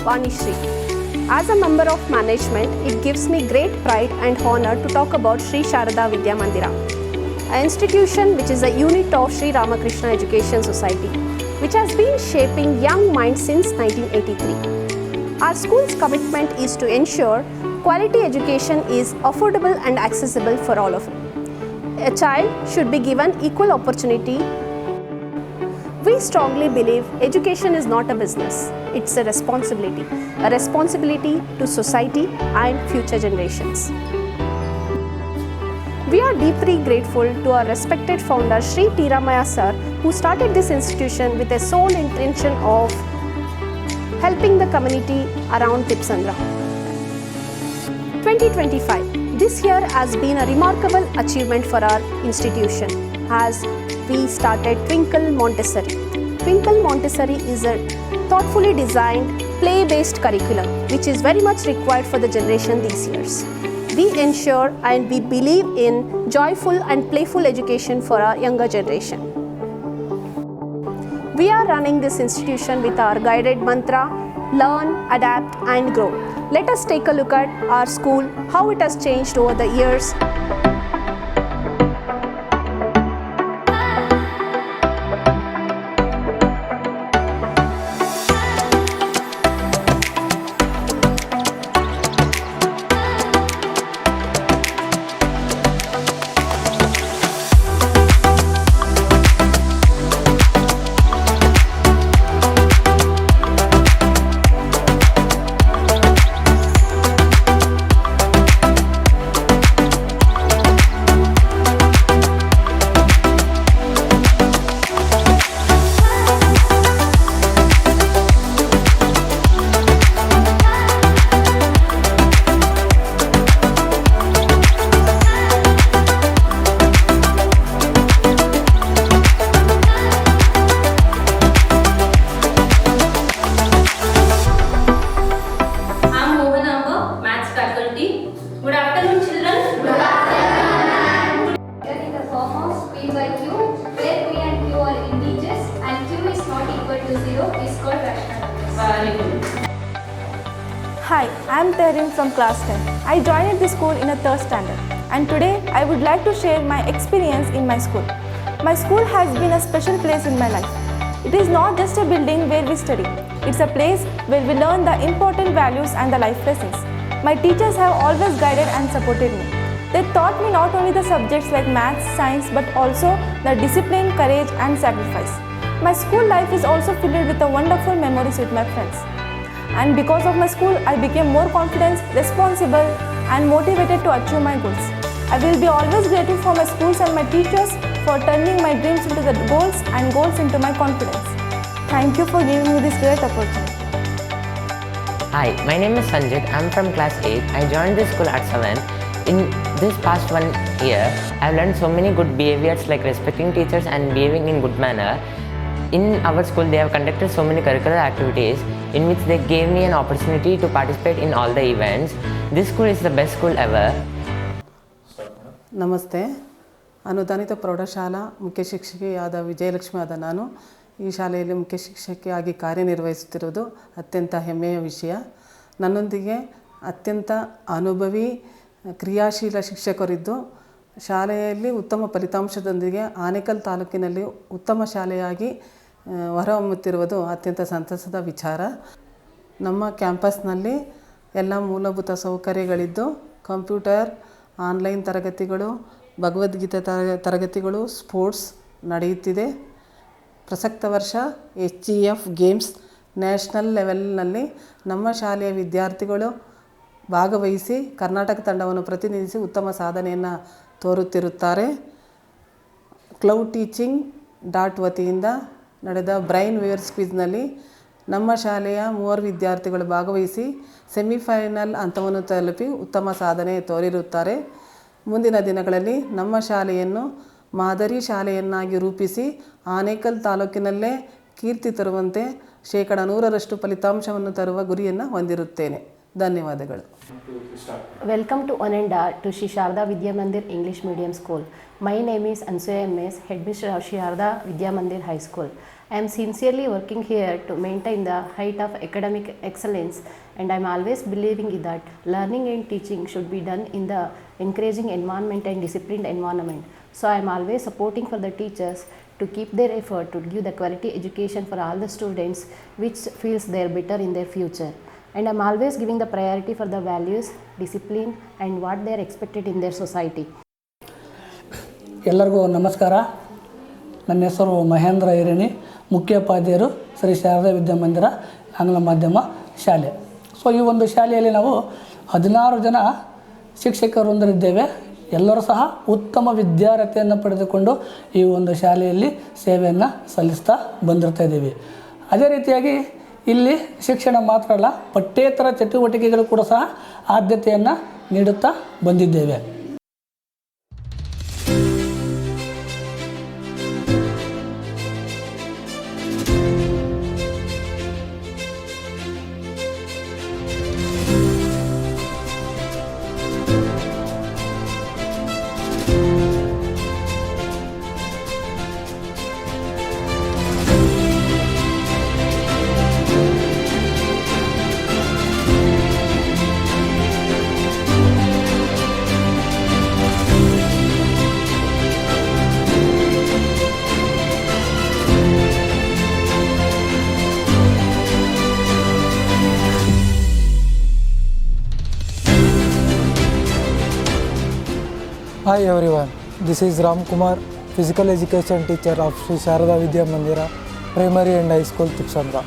Vanishri. As a member of management, it gives me great pride and honor to talk about Sri Sharada Vidya Mandira, an institution which is a unit of Sri Ramakrishna Education Society, which has been shaping young minds since 1983. Our school's commitment is to ensure quality education is affordable and accessible for all of us. A child should be given equal opportunity. We strongly believe education is not a business, it's a responsibility to society and future generations. We are deeply grateful to our respected founder Sri T. Ramaya sir, who started this institution with a sole intention of helping the community around Tipsandra. 2025. This year has been a remarkable achievement for our institution as we started Twinkle Montessori. Twinkle Montessori is a thoughtfully designed, play-based curriculum which is very much required for the generation these years. We ensure and we believe in joyful and playful education for our younger generation. We are running this institution with our guided mantra, learn, adapt and grow. Let us take a look at our school, how it has changed over the years. Good afternoon, children. Good afternoon. In the form of P by Q, where P and Q are integers and Q is not equal to 0 is called rational numbers. Very good. Hi, I am Terin from class 10. I joined this school in a 3rd standard and today I would like to share my experience in my school. My school has been a special place in my life. It is not just a building where we study. It's a place where we learn the important values and the life lessons. My teachers have always guided and supported me. They taught me not only the subjects like maths, science, but also the discipline, courage and sacrifice. My school life is also filled with the wonderful memories with my friends. And because of my school, I became more confident, responsible and motivated to achieve my goals. I will be always grateful for my schools and my teachers for turning my dreams into the goals and goals into my confidence. Thank you for giving me this great opportunity. Hi, my name is Sanjit. I'm from class 8. I joined this school at 7. In this past 1 year, I've learned so many good behaviors like respecting teachers and behaving in good manner. In our school, they have conducted so many curricular activities in which they gave me an opportunity to participate in all the events. This school is the best school ever. ನಮಸ್ತೆ. ಅನುದಾನಿತ ಪ್ರೌಢಶಾಲಾ ಮುಖ್ಯ ಶಿಕ್ಷಕಿಯಾದ ವಿಜಯಲಕ್ಷ್ಮಿ ಆದ ನಾನು ಈ ಶಾಲೆಯಲ್ಲಿ ಮುಖ್ಯ ಶಿಕ್ಷಕಿಯಾಗಿ ಕಾರ್ಯನಿರ್ವಹಿಸುತ್ತಿರುವುದು ಅತ್ಯಂತ ಹೆಮ್ಮೆಯ ವಿಷಯ. ನನ್ನೊಂದಿಗೆ ಅತ್ಯಂತ ಅನುಭವಿ ಕ್ರಿಯಾಶೀಲ ಶಿಕ್ಷಕರಿದ್ದು ಶಾಲೆಯಲ್ಲಿ ಉತ್ತಮ ಫಲಿತಾಂಶದೊಂದಿಗೆ ಆನೇಕಲ್ ತಾಲೂಕಿನಲ್ಲಿ ಉತ್ತಮ ಶಾಲೆಯಾಗಿ ಹೊರಹೊಮ್ಮುತ್ತಿರುವುದು ಅತ್ಯಂತ ಸಂತಸದ ವಿಚಾರ. ನಮ್ಮ ಕ್ಯಾಂಪಸ್ನಲ್ಲಿ ಎಲ್ಲ ಮೂಲಭೂತ ಸೌಕರ್ಯಗಳಿದ್ದು ಕಂಪ್ಯೂಟರ್, ಆನ್ಲೈನ್ ತರಗತಿಗಳು, ಭಗವದ್ಗೀತೆ ತರಗತಿಗಳು, ಸ್ಪೋರ್ಟ್ಸ್ ನಡೆಯುತ್ತಿದೆ. ಪ್ರಸಕ್ತ ವರ್ಷ HEF ಗೇಮ್ಸ್ ನ್ಯಾಷನಲ್ ಲೆವೆಲ್ನಲ್ಲಿ ನಮ್ಮ ಶಾಲೆಯ ವಿದ್ಯಾರ್ಥಿಗಳು ಭಾಗವಹಿಸಿ ಕರ್ನಾಟಕ ತಂಡವನ್ನು ಪ್ರತಿನಿಧಿಸಿ ಉತ್ತಮ ಸಾಧನೆಯನ್ನು ತೋರುತ್ತಿರುತ್ತಾರೆ. ಕ್ಲೌಡ್ ಟೀಚಿಂಗ್ ವತಿಯಿಂದ ನಡೆದ ಬ್ರೈನ್ ವೇವ್ಸ್ ಕ್ವಿಜ್ನಲ್ಲಿ ನಮ್ಮ ಶಾಲೆಯ 3 ವಿದ್ಯಾರ್ಥಿಗಳು ಭಾಗವಹಿಸಿ ಸೆಮಿಫೈನಲ್ ಹಂತವನ್ನು ತಲುಪಿ ಉತ್ತಮ ಸಾಧನೆ ತೋರಿರುತ್ತಾರೆ. ಮುಂದಿನ ದಿನಗಳಲ್ಲಿ ನಮ್ಮ ಶಾಲೆಯನ್ನು ಮಾದರಿ ಶಾಲೆಯನ್ನಾಗಿ ರೂಪಿಸಿ ಆನೇಕಲ್ ತಾಲೂಕಿನಲ್ಲೇ ಕೀರ್ತಿ ತರುವಂತೆ 100% ಫಲಿತಾಂಶವನ್ನು ತರುವ ಗುರಿಯನ್ನು ಹೊಂದಿರುತ್ತೇನೆ. ಧನ್ಯವಾದಗಳು. Welcome to Ananda to Shri Sharda Vidya Mandir English Medium School. My name is Ansuya MS, Headmistress of Shri Sharda Vidya Mandir High School. I am sincerely working here to maintain the height of academic excellence, and I am always believing that learning and teaching should be done in the encouraging environment and disciplined environment. So I am always supporting for the teachers to keep their effort to give the quality education for all the students which feels they are better in their future. And I am always giving the priority for the values, discipline and what they are expected in their society. ಎಲ್ಲರಿಗೂ ನಮಸ್ಕಾರ. ನನ್ನ ಹೆಸರು ಮಹೇಂದ್ರ ಹಿರೇಣಿ, ಮುಖ್ಯೋಪಾಧ್ಯಾಯರು ಶ್ರೀ ಶಾರದಾ ವಿದ್ಯಾಮಂದಿರ ಆಂಗ್ಲ ಮಾಧ್ಯಮ ಶಾಲೆ. So ಈ ಒಂದು ಶಾಲೆಯಲ್ಲಿ ನಾವು 16 ಜನ ಶಿಕ್ಷಕರೊಂದಿದ್ದೇವೆ. ಎಲ್ಲರೂ ಸಹ ಉತ್ತಮ ವಿದ್ಯಾರ್ಹತೆಯನ್ನು ಪಡೆದುಕೊಂಡು ಈ ಒಂದು ಶಾಲೆಯಲ್ಲಿ ಸೇವೆಯನ್ನು ಸಲ್ಲಿಸ್ತಾ ಬಂದಿರ್ತಾ ಇದ್ದೀವಿ. ಅದೇ ರೀತಿಯಾಗಿ ಇಲ್ಲಿ ಶಿಕ್ಷಣ ಮಾತ್ರ ಅಲ್ಲ, ಪಠ್ಯೇತರ ಚಟುವಟಿಕೆಗಳು ಕೂಡ ಸಹ ಆದ್ಯತೆಯನ್ನು ನೀಡುತ್ತಾ ಬಂದಿದ್ದೇವೆ. Hi everyone, this is Ram Kumar, Physical Education Teacher of Shri Sharda Vidya Mandira, Primary and High School, Tipsandra.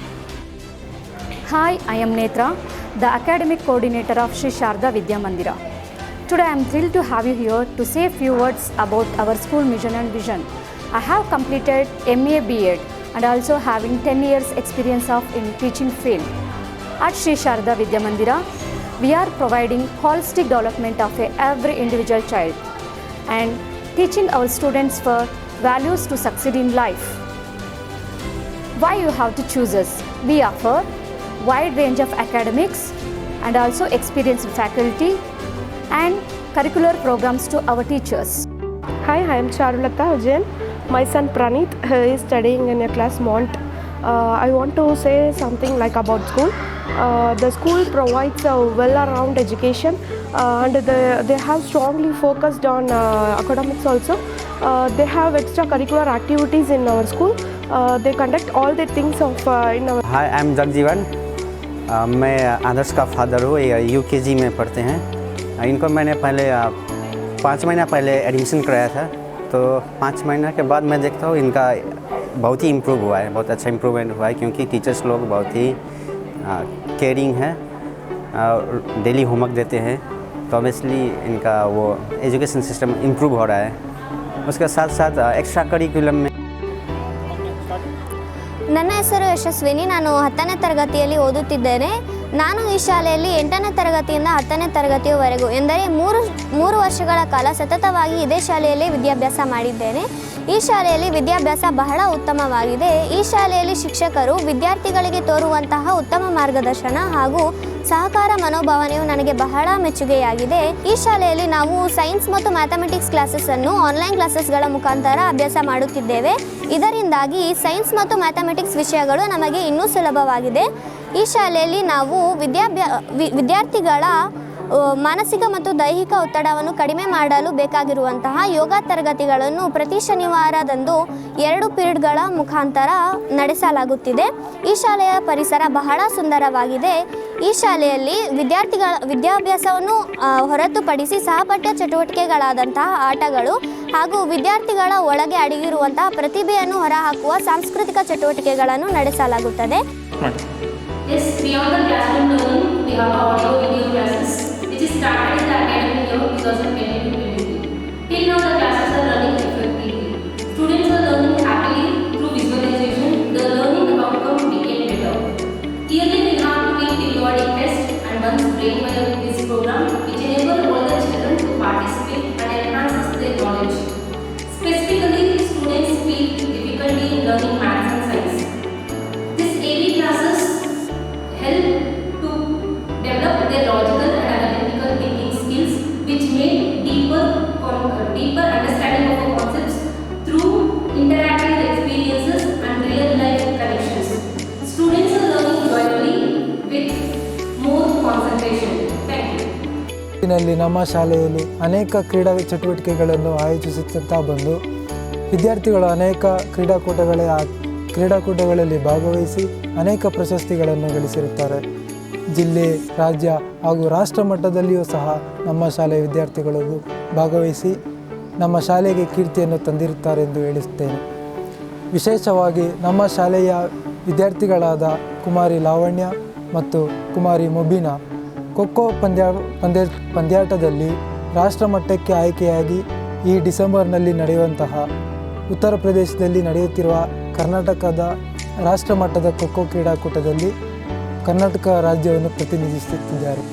Hi, I am Netra, the Academic Coordinator of Shri Sharda Vidya Mandira. Today I am thrilled to have you here to say a few words about our school mission and vision. I have completed MA B.Ed and also having 10 years experience in teaching field. At Shri Sharda Vidya Mandira, we are providing holistic development of every individual child and teaching our students for values to succeed in life. Why you have to choose us? We offer wide range of academics and also experienced faculty and curricular programs to our teachers. Hi, I am Charulata Jain. My son Pranit is studying in a class Mont. I want to say something like about school. The school provides a well-rounded education and they have strongly focused on academics also. They have extracurricular activities in our school. They conduct all the things of in our. Hi, I am Jagjivan. मैं आदर्श का father हूँ. ये UKG में पढ़ते हैं. इनको मैंने पहले 5 महीना पहले एडमिशन कराया था, तो 5 महीना के बाद मैं देखता हूँ इनका बहुत ही इम्प्रूव हुआ है, बहुत अच्छा इम्प्रूवमेंट हुआ है, क्योंकि टीचर्स लोग बहुत ही केयरिंग है, डेली होमवर्क देते हैं, तो ऑब्वियसली इनका वो एजुकेशन सिस्टम इम्प्रूव हो रहा है. उसके साथ साथ एक्स्ट्रा करिकुलम में. ನನ್ನ ಹೆಸರು ಯಶಸ್ವಿನಿ. ನಾನು 10ನೇ ತರಗತಿಯಲ್ಲಿ ಓದುತ್ತಿದ್ದೇನೆ. ನಾನು ಈ ಶಾಲೆಯಲ್ಲಿ 8ನೇ ತರಗತಿಯಿಂದ 10ನೇ ತರಗತಿಯವರೆಗೂ ಎಂದರೆ 3 ವರ್ಷಗಳ ಕಾಲ ಸತತವಾಗಿ ಇದೇ ಶಾಲೆಯಲ್ಲಿ ವಿದ್ಯಾಭ್ಯಾಸ ಮಾಡಿದ್ದೇನೆ. ಈ ಶಾಲೆಯಲ್ಲಿ ವಿದ್ಯಾಭ್ಯಾಸ ಬಹಳ ಉತ್ತಮವಾಗಿದೆ. ಈ ಶಾಲೆಯಲ್ಲಿ ಶಿಕ್ಷಕರು ವಿದ್ಯಾರ್ಥಿಗಳಿಗೆ ತೋರುವಂತಹ ಉತ್ತಮ ಮಾರ್ಗದರ್ಶನ ಹಾಗೂ ಸಹಕಾರ ಮನೋಭಾವನೆಯು ನನಗೆ ಬಹಳ ಮೆಚ್ಚುಗೆಯಾಗಿದೆ. ಈ ಶಾಲೆಯಲ್ಲಿ ನಾವು ಸೈನ್ಸ್ ಮತ್ತು ಮ್ಯಾಥಮೆಟಿಕ್ಸ್ ಕ್ಲಾಸಸ್ಸನ್ನು ಆನ್ಲೈನ್ ಕ್ಲಾಸಸ್ಗಳ ಮುಖಾಂತರ ಅಭ್ಯಾಸ ಮಾಡುತ್ತಿದ್ದೇವೆ. ಇದರಿಂದಾಗಿ ಸೈನ್ಸ್ ಮತ್ತು ಮ್ಯಾಥಮೆಟಿಕ್ಸ್ ವಿಷಯಗಳು ನಮಗೆ ಇನ್ನೂ ಸುಲಭವಾಗಿದೆ. ಈ ಶಾಲೆಯಲ್ಲಿ ನಾವು ವಿದ್ಯಾರ್ಥಿಗಳ ಮಾನಸಿಕ ಮತ್ತು ದೈಹಿಕ ಒತ್ತಡವನ್ನು ಕಡಿಮೆ ಮಾಡಲು ಬೇಕಾಗಿರುವಂತಹ ಯೋಗ ತರಗತಿಗಳನ್ನು ಪ್ರತಿ ಶನಿವಾರದಂದು 2 ಪೀರಿಯಡ್ಗಳ ಮುಖಾಂತರ ನಡೆಸಲಾಗುತ್ತಿದೆ. ಈ ಶಾಲೆಯ ಪರಿಸರ ಬಹಳ ಸುಂದರವಾಗಿದೆ. ಈ ಶಾಲೆಯಲ್ಲಿ ವಿದ್ಯಾಭ್ಯಾಸವನ್ನು ಹೊರತುಪಡಿಸಿ ಸಹಪಠ್ಯ ಚಟುವಟಿಕೆಗಳಾದಂತಹ ಆಟಗಳು ಹಾಗೂ ವಿದ್ಯಾರ್ಥಿಗಳ ಒಳಗೆ ಅಡಗಿರುವಂತಹ ಪ್ರತಿಭೆಯನ್ನು ಹೊರಹಾಕುವ ಸಾಂಸ್ಕೃತಿಕ ಚಟುವಟಿಕೆಗಳನ್ನು ನಡೆಸಲಾಗುತ್ತದೆ. Yes, beyond the classroom learning, we have audio video classes, which is started in the academic year 2020-2021. Till now, the classes are running effectively. Students are learning happily through visualization. The learning outcome became better. Yearly, we have to take periodic tests and once brain quiz program, which enable all the children to participate and enhance their knowledge. Specifically, students feel difficulty in learning maths and science. This AV classes help to develop their deeper understanding of our concepts through interactive experiences and real-life connections. Students are learning joyfully with more concentration. Thank you. ನಲ್ಲಿ ನಮ್ಮ ಶಾಲೆಯಲ್ಲಿ ಅನೇಕ ಕ್ರೀಡಾ ಚಟುವಟಿಕೆಗಳನ್ನು ಆಯೋಜಿಸುತ್ತಾ ಬಂದು ವಿದ್ಯಾರ್ಥಿಗಳು ಅನೇಕ ಕ್ರೀಡಾಕೂಟಗಳಲ್ಲಿ ಭಾಗವಹಿಸಿ ಅನೇಕ ಪ್ರಶಸ್ತಿಗಳನ್ನು ಗಳಿಸಿರುತ್ತಾರೆ. ಜಿಲ್ಲೆ, ರಾಜ್ಯ ಹಾಗೂ ರಾಷ್ಟ್ರ ಮಟ್ಟದಲ್ಲಿಯೂ ಸಹ ನಮ್ಮ ಶಾಲೆಯ ವಿದ್ಯಾರ್ಥಿಗಳು ಭಾಗವಹಿಸಿ ನಮ್ಮ ಶಾಲೆಗೆ ಕೀರ್ತಿಯನ್ನು ತಂದಿರುತ್ತಾರೆ ಎಂದು ಹೇಳುತ್ತೇನೆ. ವಿಶೇಷವಾಗಿ ನಮ್ಮ ಶಾಲೆಯ ವಿದ್ಯಾರ್ಥಿಗಳಾದ ಕುಮಾರಿ ಲಾವಣ್ಯ ಮತ್ತು ಕುಮಾರಿ ಮುಬೀನಾ ಖೋಖೋ ಪಂದ್ಯಾಟದಲ್ಲಿ ರಾಷ್ಟ್ರಮಟ್ಟಕ್ಕೆ ಆಯ್ಕೆಯಾಗಿ ಈ ಡಿಸೆಂಬರ್ನಲ್ಲಿ ನಡೆಯುವಂತಹ ಉತ್ತರ ಪ್ರದೇಶದಲ್ಲಿ ನಡೆಯುತ್ತಿರುವ ಕರ್ನಾಟಕದ ರಾಷ್ಟ್ರಮಟ್ಟದ ಖೋಖೋ ಕ್ರೀಡಾಕೂಟದಲ್ಲಿ ಕರ್ನಾಟಕ ರಾಜ್ಯವನ್ನು ಪ್ರತಿನಿಧಿಸುತ್ತಿದ್ದಾರೆ.